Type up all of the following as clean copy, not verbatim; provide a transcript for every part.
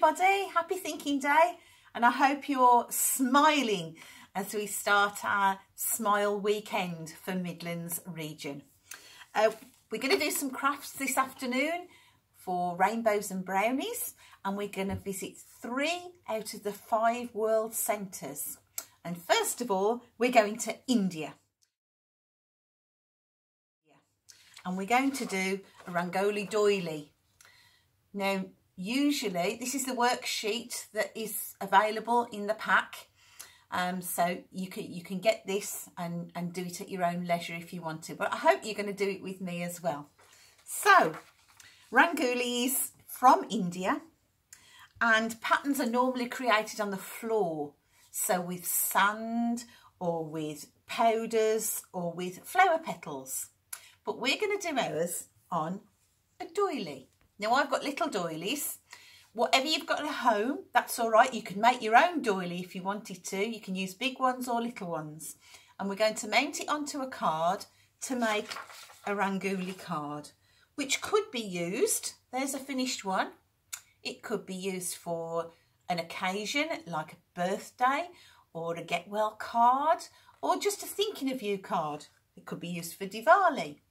everybody, happy thinking day, and I hope you're smiling as we start our smile weekend for Midlands region. We're going to do some crafts this afternoon for Rainbows and Brownies, and we're going to visit 3 out of the 5 world centres. And first of all, we're going to India. And we're going to do a Rangoli doily. Now, usually this is the worksheet that is available in the pack. So you can get this and do it at your own leisure if you want to. But I hope you're going to do it with me as well. So, Rangoli is from India, and patterns are normally created on the floor. So with sand or with powders or with flower petals. But we're going to do ours on a doily. Now I've got little doilies. Whatever you've got at home, that's all right. You can make your own doily if you wanted to. You can use big ones or little ones. And we're going to mount it onto a card to make a Rangoli card, which could be used. There's a finished one. It could be used for an occasion like a birthday or a get well card or just a thinking of you card. It could be used for Diwali.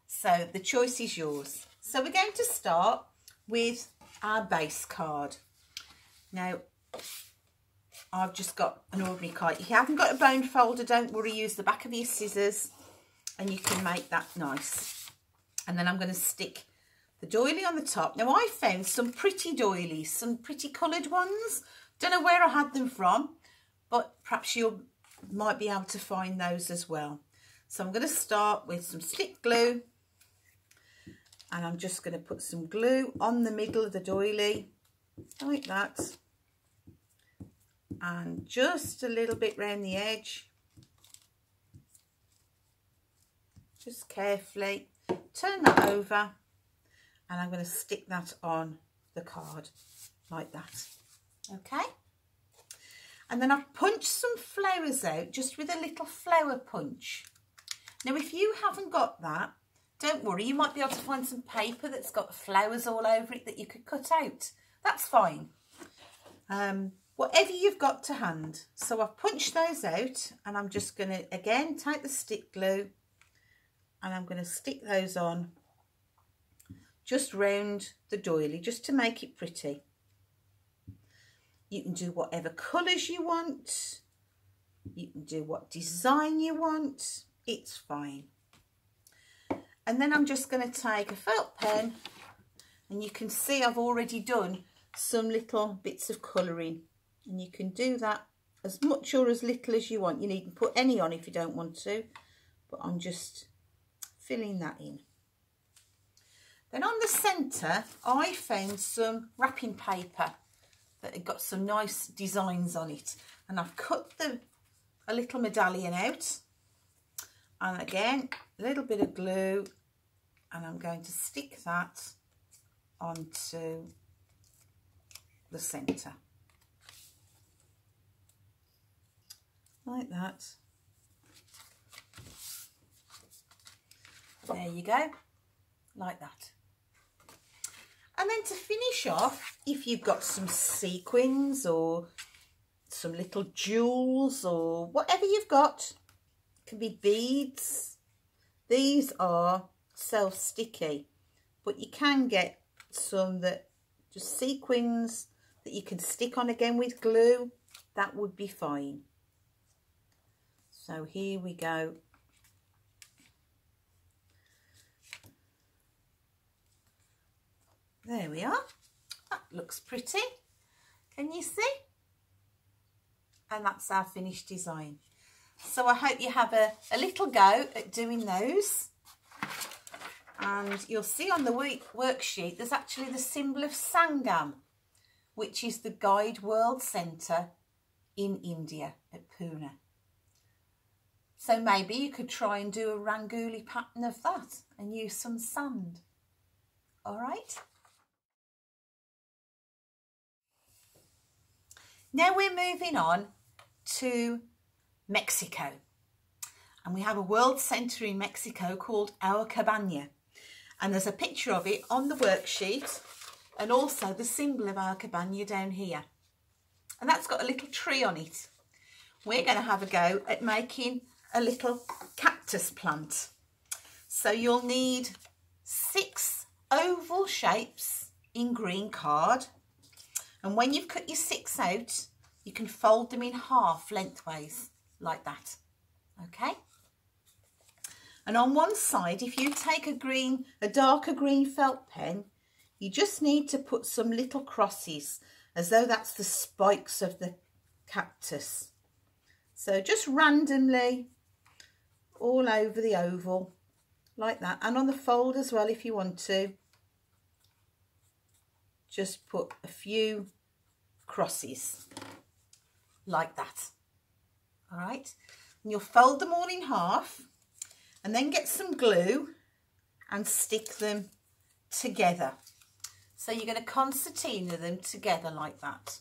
So the choice is yours. So we're going to start with our base card. Now, I've just got an ordinary card. If you haven't got a bone folder, don't worry, use the back of your scissors and you can make that nice. And then I'm going to stick the doily on the top. Now, I found some pretty doilies, some pretty coloured ones. Don't know where I had them from, but perhaps you might be able to find those as well. So I'm going to start with some stick glue. And I'm just going to put some glue on the middle of the doily, like that. And just a little bit round the edge. Just carefully turn that over. And I'm going to stick that on the card, like that. Okay? And then I've punched some flowers out, just with a little flower punch. Now, if you haven't got that, don't worry, you might be able to find some paper that's got flowers all over it that you could cut out. That's fine. Whatever you've got to hand. So I've punched those out and I'm just going to, again, take the stick glue and I'm going to stick those on just round the doily, just to make it pretty. You can do whatever colours you want. You can do what design you want. It's fine. And then I'm just going to take a felt pen, and you can see I've already done some little bits of colouring, and you can do that as much or as little as you want. You needn't put any on if you don't want to, but I'm just filling that in. Then on the centre, I found some wrapping paper that had got some nice designs on it, and I've cut a little medallion out, and again a little bit of glue. And I'm going to stick that onto the centre. Like that. There you go. Like that. And then to finish off, if you've got some sequins or some little jewels or whatever you've got, it can be beads. These are self-sticky, but you can get some that just sequins that you can stick on again with glue. That would be fine. So here we go. There we are. That looks pretty. Can you see? And that's our finished design. So I hope you have a little go at doing those. And you'll see on the worksheet, there's actually the symbol of Sangam, which is the WAGGGS World Centre in India at Pune. So maybe you could try and do a Rangoli pattern of that and use some sand. All right. Now we're moving on to Mexico. And we have a world centre in Mexico called Our Cabana. And there's a picture of it on the worksheet. and also the symbol of our cabana down here. And that's got a little tree on it. We're going to have a go at making a little cactus plant. So you'll need 6 oval shapes in green card. And when you've cut your 6 out, you can fold them in half lengthways, like that. Okay? And on one side, if you take a darker green felt pen, you just need to put some little crosses, as though that's the spikes of the cactus. So just randomly all over the oval, like that. And on the fold as well, if you want to. Just put a few crosses, like that. All right. And you'll fold them all in half, and then get some glue and stick them together. So you're going to concertina them together like that.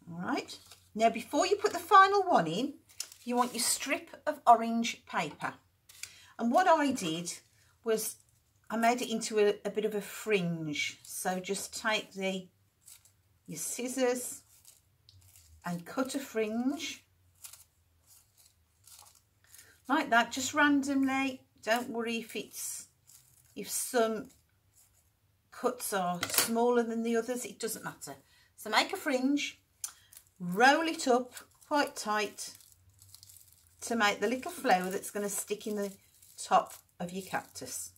All right. Now, before you put the final one in, you want your strip of orange paper. And what I did was I made it into a bit of a fringe. So just take your scissors and cut a fringe like that, just randomly. Don't worry if some cuts are smaller than the others, it doesn't matter. So make a fringe, roll it up quite tight to make the little flower that's going to stick in the top of your cactus.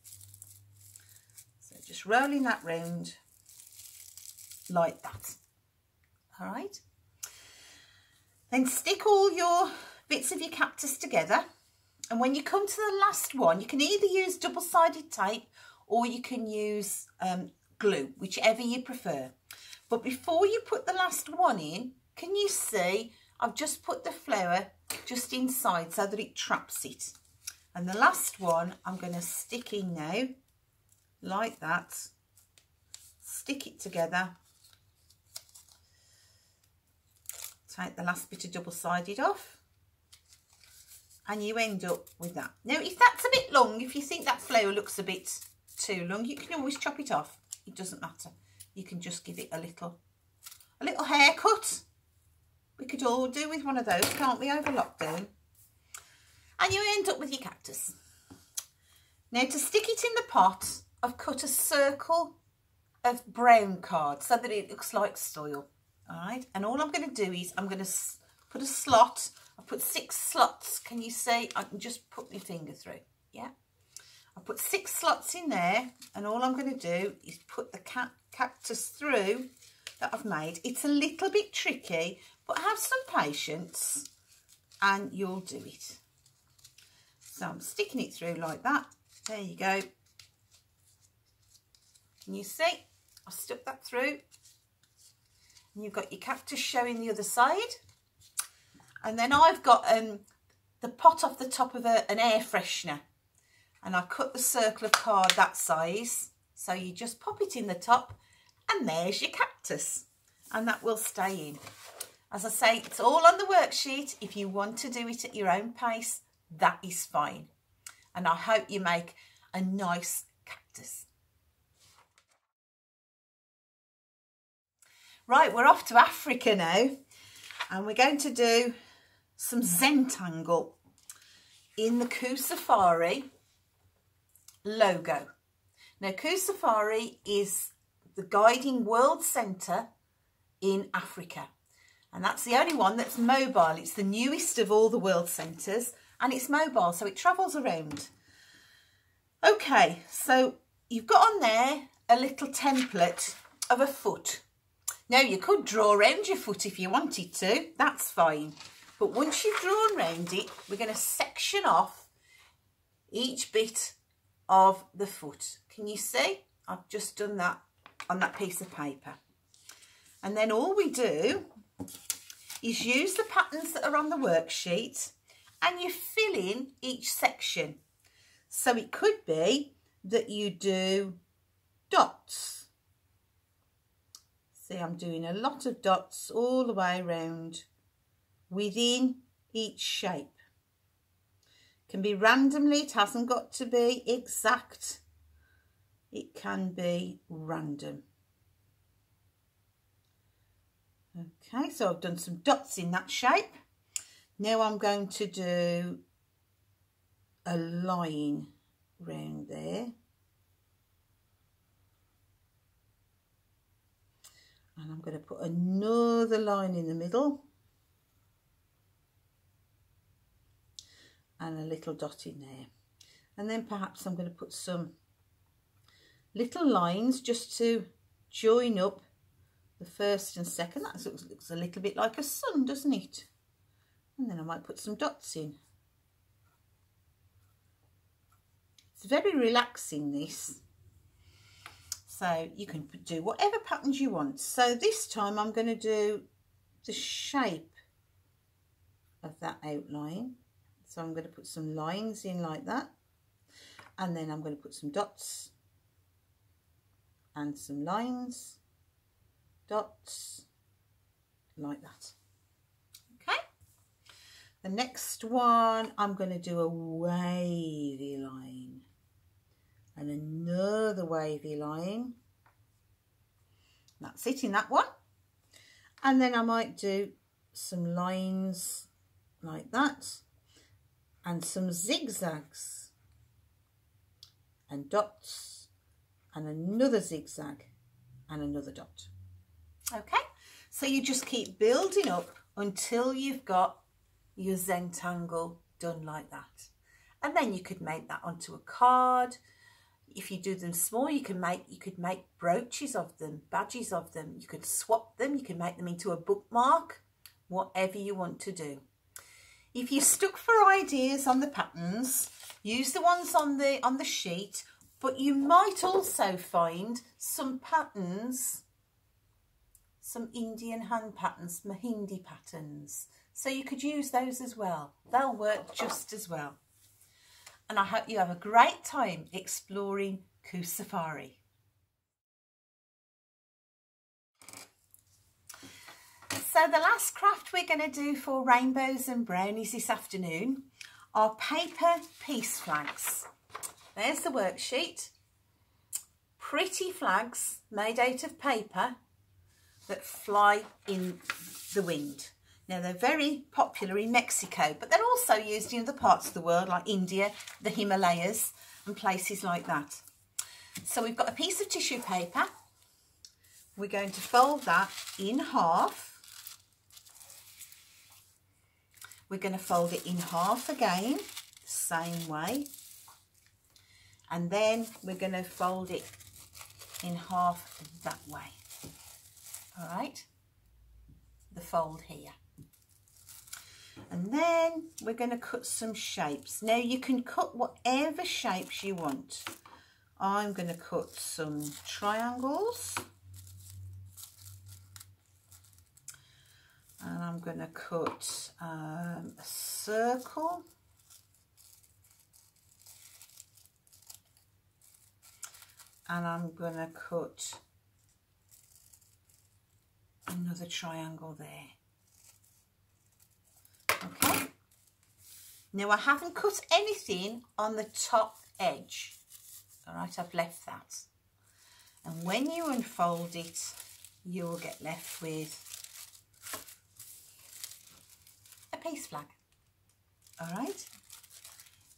So just rolling that round like that. All right. Then stick all your bits of your cactus together. And when you come to the last one, you can either use double-sided tape or you can use glue, whichever you prefer. But before you put the last one in, can you see I've just put the flower just inside so that it traps it. And the last one I'm going to stick in now, like that. Stick it together. Take the last bit of double-sided off. And you end up with that. Now, if that's a bit long, if you think that flower looks a bit too long, you can always chop it off. It doesn't matter. You can just give it a little haircut. We could all do with one of those, can't we, over lockdown? And you end up with your cactus. Now, to stick it in the pot, I've cut a circle of brown card so that it looks like soil. All right. And all I'm going to do is I'm going to put a slot. I put 6 slots. Can you see? I can just put my finger through. Yeah. I put 6 slots in there, and all I'm going to do is put the cactus through that I've made. It's a little bit tricky, but have some patience and you'll do it. So I'm sticking it through like that. There you go. Can you see? I stuck that through. And you've got your cactus showing the other side. And then I've got the pot off the top of an air freshener. And I cut the circle of card that size. So you just pop it in the top and there's your cactus. And that will stay in. As I say, it's all on the worksheet. If you want to do it at your own pace, that is fine. And I hope you make a nice cactus. Right, we're off to Africa now. And we're going to do some Zentangle in the Koo Safari logo. Now, Koo Safari is the guiding world centre in Africa. And that's the only one that's mobile. It's the newest of all the world centres and it's mobile, so it travels around. Okay, so you've got on there a little template of a foot. Now, you could draw around your foot if you wanted to, that's fine. But once you've drawn around it, we're going to section off each bit of the foot. Can you see? I've just done that on that piece of paper. And then all we do is use the patterns that are on the worksheet and you fill in each section. So it could be that you do dots. See, I'm doing a lot of dots all the way around within each shape. Can be randomly, it hasn't got to be exact. it can be random. Okay, so I've done some dots in that shape. Now I'm going to do a line round there. And I'm going to put another line in the middle. And a little dot in there. And then perhaps I'm going to put some little lines just to join up the first and second. That looks a little bit like a sun, doesn't it? And then I might put some dots in. It's very relaxing, this. So you can do whatever patterns you want. So this time I'm going to do the shape of that outline. So I'm going to put some lines in like that. And then I'm going to put some dots and some lines, dots, like that. Okay. The next one, I'm going to do a wavy line. And another wavy line. That's it in that one. And then I might do some lines like that and some zigzags and dots and another zigzag and another dot. Okay, so you just keep building up until you've got your Zentangle done like that. And then you could make that onto a card. If you do them small, you could make brooches of them, badges of them. You could swap them. You can make them into a bookmark, whatever you want to do. If you're stuck for ideas on the patterns, use the ones on the sheet. But you might also find some patterns, some Indian hand patterns, Mahindi patterns. So you could use those as well. They'll work just as well. And I hope you have a great time exploring Coos Safari. So the last craft we're going to do for Rainbows and Brownies this afternoon are paper peace flags. There's the worksheet. Pretty flags made out of paper that fly in the wind. Now, they're very popular in Mexico, but they're also used in other parts of the world, like India, the Himalayas, and places like that. So we've got a piece of tissue paper. We're going to fold that in half. We're going to fold it in half again, the same way. And then we're going to fold it in half that way. All right, the fold here. And then we're going to cut some shapes. Now you can cut whatever shapes you want. I'm going to cut some triangles. And I'm going to cut a circle. And I'm going to cut another triangle there. Okay. Now I haven't cut anything on the top edge. All right, I've left that. And when you unfold it, you will get left with a peace flag. All right.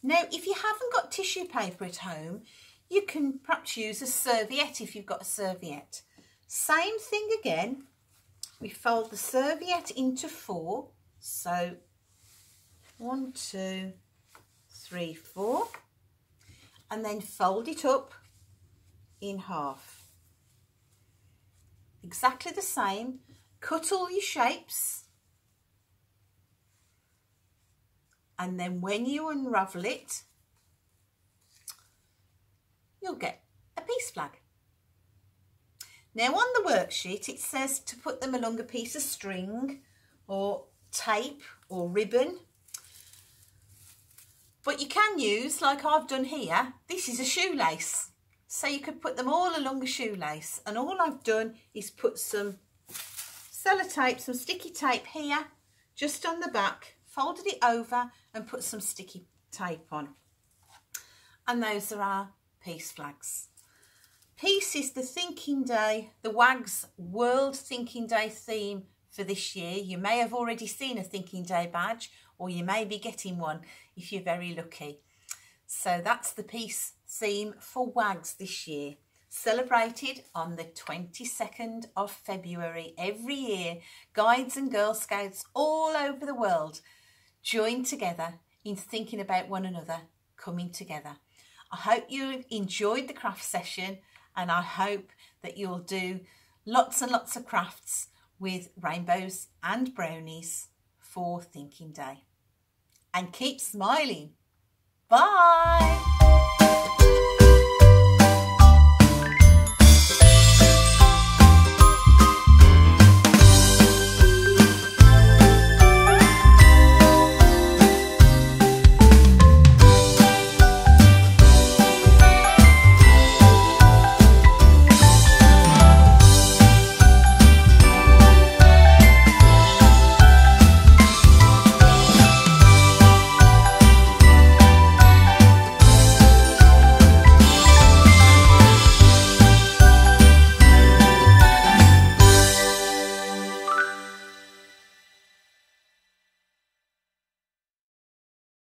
Now, if you haven't got tissue paper at home, you can perhaps use a serviette if you've got a serviette. Same thing again. We fold the serviette into 4. So 1, 2, 3, 4. And then fold it up in half. Exactly the same. Cut all your shapes. And then when you unravel it, you'll get a peace flag. Now on the worksheet it says to put them along a piece of string or tape or ribbon. But you can use, like I've done here, this is a shoelace. So you could put them all along a shoelace. And all I've done is put some sellotape, some sticky tape here, just on the back, folded it over and put some sticky tape on. And those are our peace flags. piece is the Thinking Day, the WAGGGS World Thinking Day theme for this year. You may have already seen a Thinking Day badge, or you may be getting one if you're very lucky. So that's the piece theme for WAGGGS this year. Celebrated on the 22nd of February every year, Guides and Girl Scouts all over the world join together in thinking about one another, coming together. I hope you enjoyed the craft session, and I hope that you'll do lots and lots of crafts with Rainbows and Brownies for Thinking Day. And keep smiling. Bye!